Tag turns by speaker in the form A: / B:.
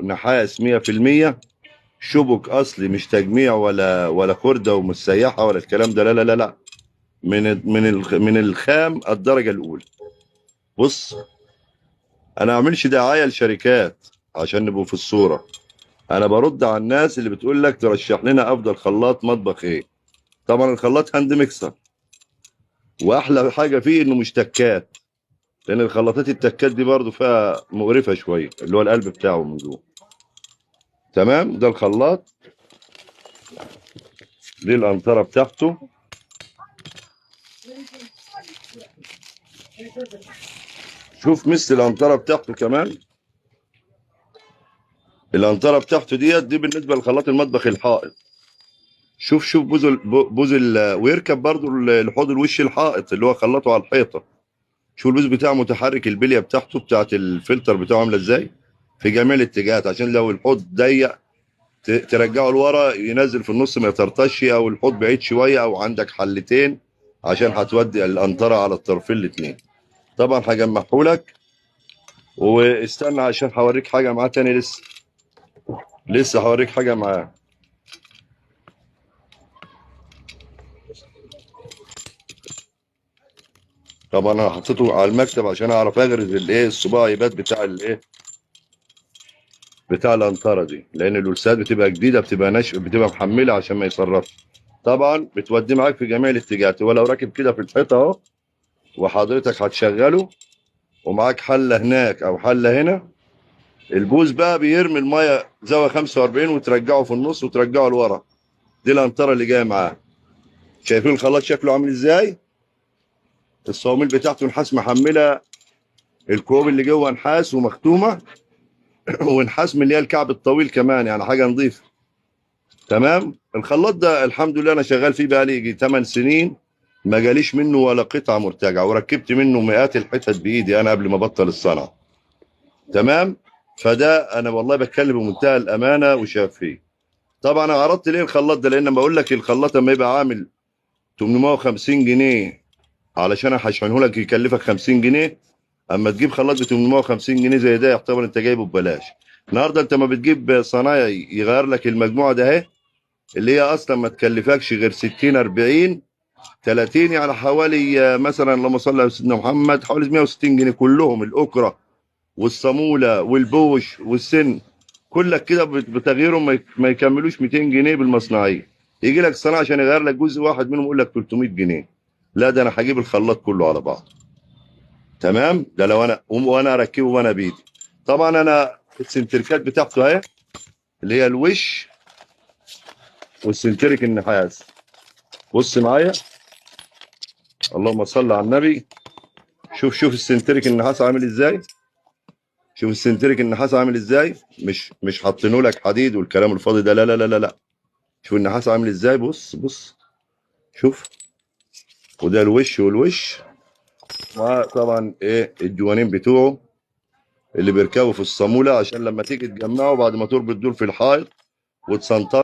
A: نحاس 100%، شبك اصلي مش تجميع ولا خرده ومسيحه ولا الكلام ده، لا لا لا لا، من الخام الدرجه الاولى. بص، انا ما اعملش دعايه لشركات عشان نبقوا في الصوره، انا برد على الناس اللي بتقول لك ترشح لنا افضل خلاط مطبخ ايه. طبعا الخلاط هاند ميكسر، واحلى حاجه فيه انه مش تكات، لان الخلاطات التكات دي برضو فيها مقرفه شويه، اللي هو القلب بتاعه من جوه. تمام، ده الخلاط، دي القنطره بتاعته. شوف مثل القنطره بتاعته كمان، القنطره بتاعته دي بالنسبه لخلاط المطبخ الحائط. شوف ويركب برضو الحوض الوش الحائط اللي هو خلاطه على الحيطه. شوف البوز بتاعه متحرك، البليه بتاعته بتاعت الفلتر بتاعه عامله ازاي في جميع الاتجاهات، عشان لو الحوض ضيق ترجعه لورا ينزل في النص ما يطرطش، او الحوض بعيد شويه، او عندك حلتين عشان هتودي القنطره على الطرفين الاثنين. طبعا هجمعه لك، واستنى عشان هوريك حاجه معاه تاني، لسه هوريك حاجه معاه. طبعا انا حطيته على المكتب عشان اعرف اغرز الايه الصباع يبات بتاع الايه بتاع القنطره دي، لان الولسات بتبقى جديده، بتبقى ناشفه، بتبقى محمله عشان ما يصرفش. طبعا بتوديه معاك في جميع الاتجاهات، ولو راكب كده في الحيطه اهو، وحضرتك هتشغله ومعاك حله هناك او حله هنا، البوز بقى بيرمي الميه زاويه 45 وترجعه في النص وترجعه لورا. دي القنطره اللي جايه معاه. شايفين الخلاط شكله عامل ازاي؟ الصواميل بتاعته نحاس محمله، الكوب اللي جوه نحاس ومختومه ونحاس من اللي هي الكعب الطويل كمان، يعني حاجه نظيفه. تمام. الخلاط ده الحمد لله انا شغال فيه بقى لي يجي 8 سنين، ما جاليش منه ولا قطعه مرتجعه، وركبت منه مئات الحتت بايدي انا قبل ما ابطل الصنعه. تمام. فده انا والله بتكلم بمنتهى الامانه وشافيه. طبعا انا عرضت ليه الخلاط ده، لان بقول لك الخلاط لما يبقى عامل 850 جنيه، علشان هشحنه لك يكلفك 50 جنيه، اما تجيب خلاط ب 850 جنيه زي ده يعتبر انت جايبه ببلاش. النهارده انت ما بتجيب صنايعي يغير لك المجموعه ده اهي، اللي هي اصلا ما تكلفكش غير 60 40 30، يعني حوالي مثلا اللهم صل على سيدنا محمد حوالي 160 جنيه كلهم، الاكره والصاموله والبوش والسن، كلك كده بتغييرهم ما يكملوش 200 جنيه بالمصنعيه. يجي لك صناعي عشان يغير لك جزء واحد منهم يقول لك 300 جنيه. لا ده انا هجيب الخلاط كله على بعض. تمام. ده لو وانا اركبه وانا بايدي. طبعا انا السنتركات بتاعته اهي، اللي هي الوش والسنترك النحاس. بص معايا، اللهم صل على النبي. شوف السنترك النحاس عامل ازاي، شوف السنترك النحاس عامل ازاي، مش حاطينه لك حديد والكلام الفاضي ده، لا لا لا لا لا. شوف النحاس عامل ازاي، بص شوف. وده الوش والوش، وطبعا ايه الجوانين بتوعه اللي بيركبوا في الصامولة عشان لما تيجي تجمعه بعد ما تربط دول في الحائط وتسنطر